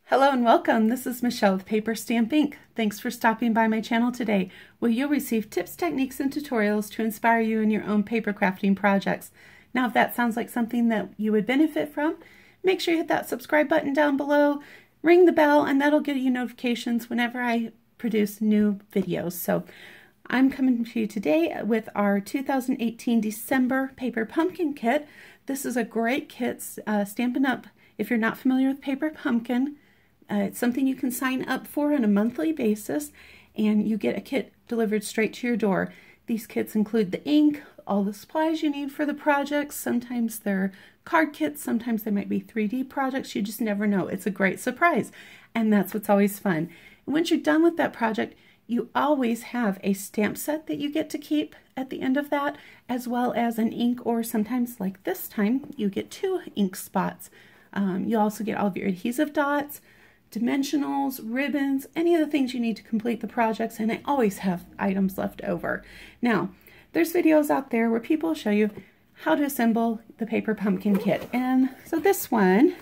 Hello and welcome. This is Michelle with PaperStampInk. Thanks for stopping by my channel today, where you'll receive tips, techniques, and tutorials to inspire you in your own paper crafting projects. Now, if that sounds like something that you would benefit from, make sure you hit that subscribe button down below, ring the bell, and that'll give you notifications whenever I produce new videos. So I'm coming to you today with our 2018 December Paper Pumpkin Kit. This is a great kit, Stampin' Up. If you're not familiar with Paper Pumpkin, it's something you can sign up for on a monthly basis, and you get a kit delivered straight to your door. These kits include the ink, all the supplies you need for the projects. Sometimes they're card kits, sometimes they might be 3D projects. You just never know. It's a great surprise, and that's what's always fun. And once you're done with that project, you always have a stamp set that you get to keep at the end of that, as well as an ink, or sometimes like this time, you get 2 ink spots. You also get all of your adhesive dots, dimensionals, ribbons, any of the things you need to complete the projects, and I always have items left over. Now, there's videos out there where people show you how to assemble the Paper Pumpkin Kit, and so this one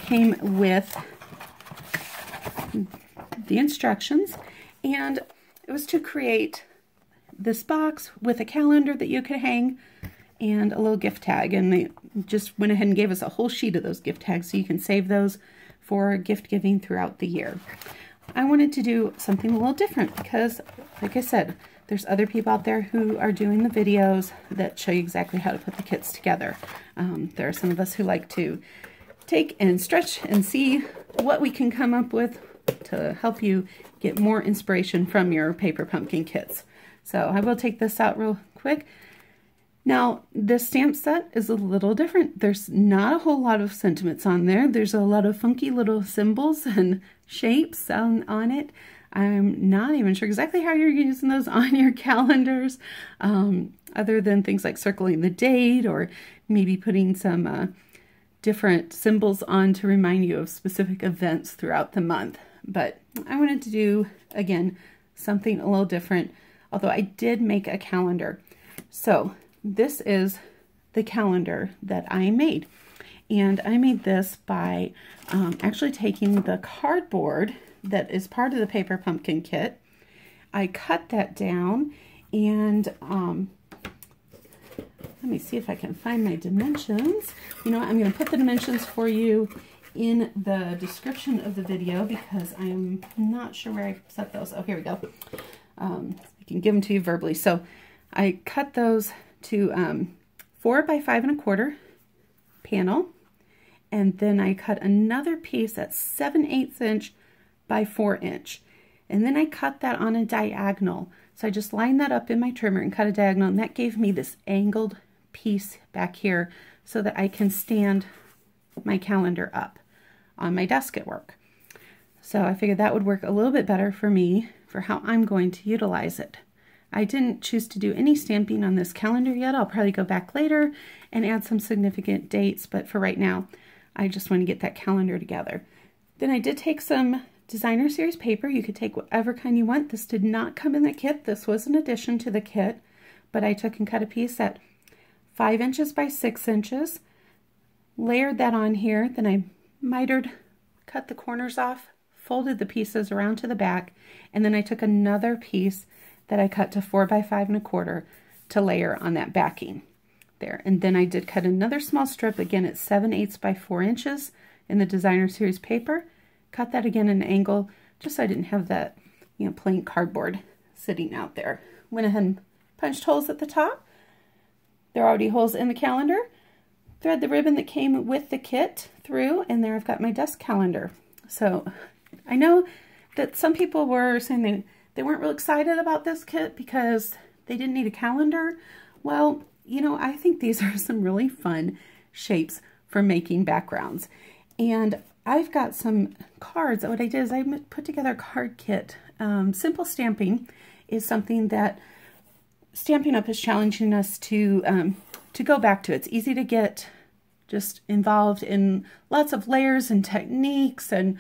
came with the instructions, and it was to create this box with a calendar that you could hang and a little gift tag, and they just went ahead and gave us a whole sheet of those gift tags so you can save those for gift giving throughout the year. I wanted to do something a little different because, like I said, there's other people out there who are doing the videos that show you exactly how to put the kits together. There are some of us who like to take and stretch and see what we can come up with to help you get more inspiration from your Paper Pumpkin kits. So I will take this out real quick. Now, this stamp set is a little different. There's not a whole lot of sentiments on there. There's a lot of funky little symbols and shapes on it. I'm not even sure exactly how you're using those on your calendars, other than things like circling the date or maybe putting some different symbols on to remind you of specific events throughout the month. But I wanted to do, again, something a little different, although I did make a calendar. So this is the calendar that I made, and I made this by actually taking the cardboard that is part of the Paper Pumpkin Kit. I cut that down, and let me see if I can find my dimensions. You know what, I'm going to put the dimensions for you in the description of the video because I'm not sure where I set those. Oh, here we go. I can give them to you verbally. So I cut those to 4 by 5 1/4 panel, and then I cut another piece at 7/8 inch by 4 inch, and then I cut that on a diagonal. So I just lined that up in my trimmer and cut a diagonal, and that gave me this angled piece back here so that I can stand my calendar up on my desk at work. So I figured that would work a little bit better for me for how I'm going to utilize it. I didn't choose to do any stamping on this calendar yet. I'll probably go back later and add some significant dates, but for right now, I just want to get that calendar together. Then I did take some designer series paper. You could take whatever kind you want. This did not come in the kit. This was an addition to the kit, but I took and cut a piece at 5 inches by 6 inches, layered that on here, then I mitered, cut the corners off, folded the pieces around to the back, and then I took another piece that I cut to 4 by 5 1/4 to layer on that backing there. And then I did cut another small strip, again at 7/8 by 4 inches in the designer series paper. Cut that again at an angle, just so I didn't have that, you know, plain cardboard sitting out there. Went ahead and punched holes at the top. There are already holes in the calendar. Thread the ribbon that came with the kit through, and there I've got my desk calendar. So I know that some people were saying they weren't real excited about this kit because they didn't need a calendar. Well, you know, I think these are some really fun shapes for making backgrounds. And I've got some cards. What I did is I put together a card kit. Simple stamping is something that Stampin' Up is challenging us to go back to. It's easy to get just involved in lots of layers and techniques and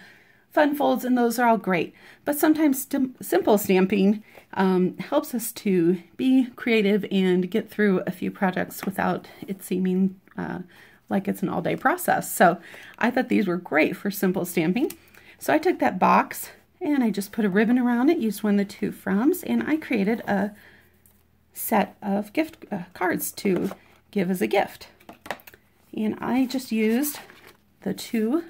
fun folds, and those are all great. But sometimes simple stamping helps us to be creative and get through a few projects without it seeming like it's an all-day process. So I thought these were great for simple stamping. So I took that box and I just put a ribbon around it, used one of the two froms, and I created a set of gift cards to give as a gift. And I just used the two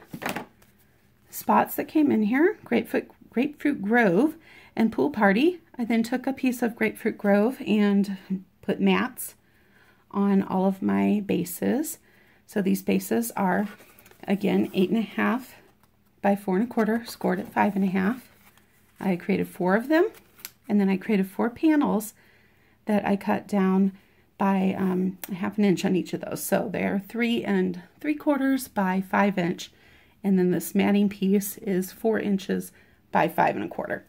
spots that came in here, Grapefruit Grove and Pool Party. I then took a piece of Grapefruit Grove and put mats on all of my bases. So these bases are, again, 8.5 by 4 1/4, scored at 5.5. I created 4 of them, and then I created 4 panels that I cut down by 1/2 inch on each of those. So they're 3 3/4 by 5 inch, and then this matting piece is 4 inches by 5 1/4.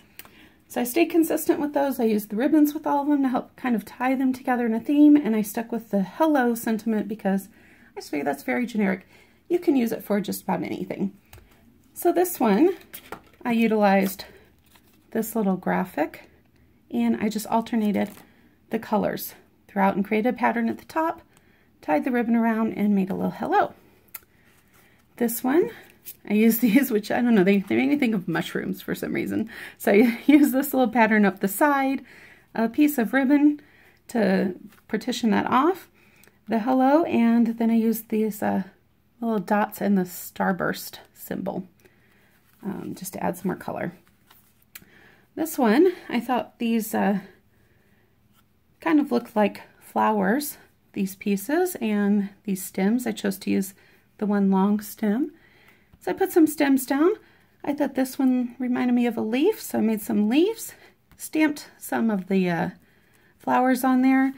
So I stayed consistent with those. I used the ribbons with all of them to help kind of tie them together in a theme, and I stuck with the hello sentiment because I just figured that's very generic. You can use it for just about anything. So this one, I utilized this little graphic, and I just alternated the colors throughout and created a pattern at the top, tied the ribbon around, and made a little hello. This one, I used these, which I don't know, they made me think of mushrooms for some reason. So I used this little pattern up the side, a piece of ribbon to partition that off, the hello, and then I used these little dots and the starburst symbol just to add some more color. This one, I thought these kind of looked like flowers, these pieces, and these stems. I chose to use the one long stem. So I put some stems down. I thought this one reminded me of a leaf, so I made some leaves, stamped some of the flowers on there.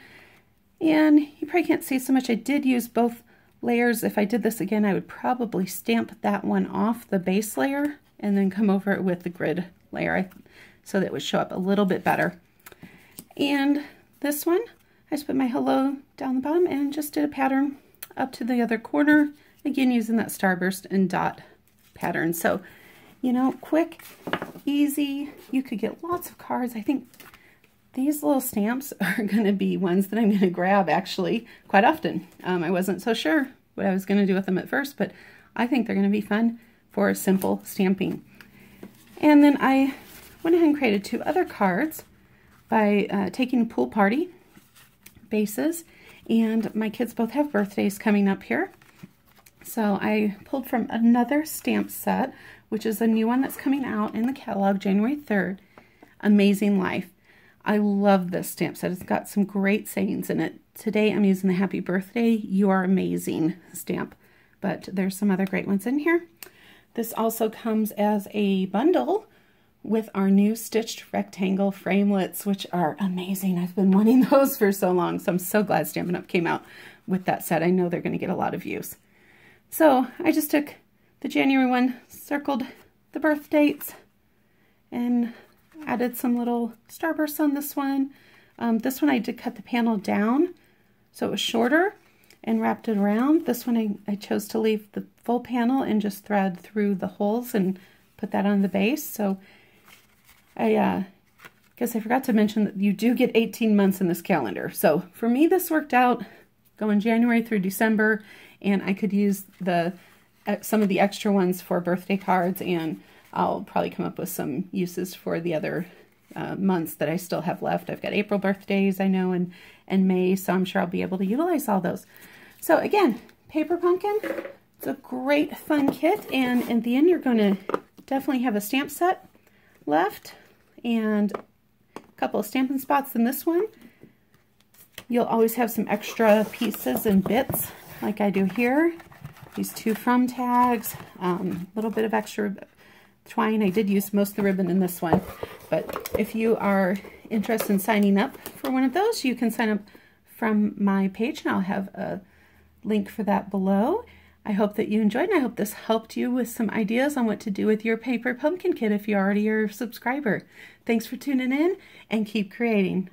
And you probably can't see so much. I did use both layers. If I did this again, I would probably stamp that one off the base layer and then come over it with the grid layer so that it would show up a little bit better. And this one, I just put my hello down the bottom and just did a pattern up to the other corner, again using that starburst and dot pattern. So, you know, quick, easy, you could get lots of cards. I think these little stamps are going to be ones that I'm going to grab actually quite often. I wasn't so sure what I was going to do with them at first, but I think they're going to be fun for simple stamping. And then I went ahead and created 2 other cards by taking Pool Party bases, and my kids both have birthdays coming up here. So I pulled from another stamp set, which is a new one that's coming out in the catalog January 3rd, Amazing Life. I love this stamp set. It's got some great sayings in it. Today I'm using the Happy Birthday, You Are Amazing stamp, but there's some other great ones in here. This also comes as a bundle with our new stitched rectangle framelits, which are amazing. I've been wanting those for so long, so I'm so glad Stampin' Up! Came out with that set. I know they're going to get a lot of use. So I just took the January one, circled the birth dates, and added some little starbursts on this one. This one I did cut the panel down so it was shorter and wrapped it around. This one I chose to leave the full panel and just thread through the holes and put that on the base. So I guess I forgot to mention that you do get 18 months in this calendar. So for me, this worked out going January through December, and I could use some of the extra ones for birthday cards, and I'll probably come up with some uses for the other months that I still have left. I've got April birthdays, I know, and May, so I'm sure I'll be able to utilize all those. So again, Paper Pumpkin, it's a great fun kit, and in the end you're going to definitely have a stamp set left and a couple of Stampin' Spots in this one. You'll always have some extra pieces and bits like I do here. These 2 from tags, a little bit of extra twine. I did use most of the ribbon in this one, but if you are interested in signing up for one of those, you can sign up from my page, and I'll have a link for that below. I hope that you enjoyed, and I hope this helped you with some ideas on what to do with your Paper Pumpkin kit if you already are a subscriber. Thanks for tuning in, and keep creating.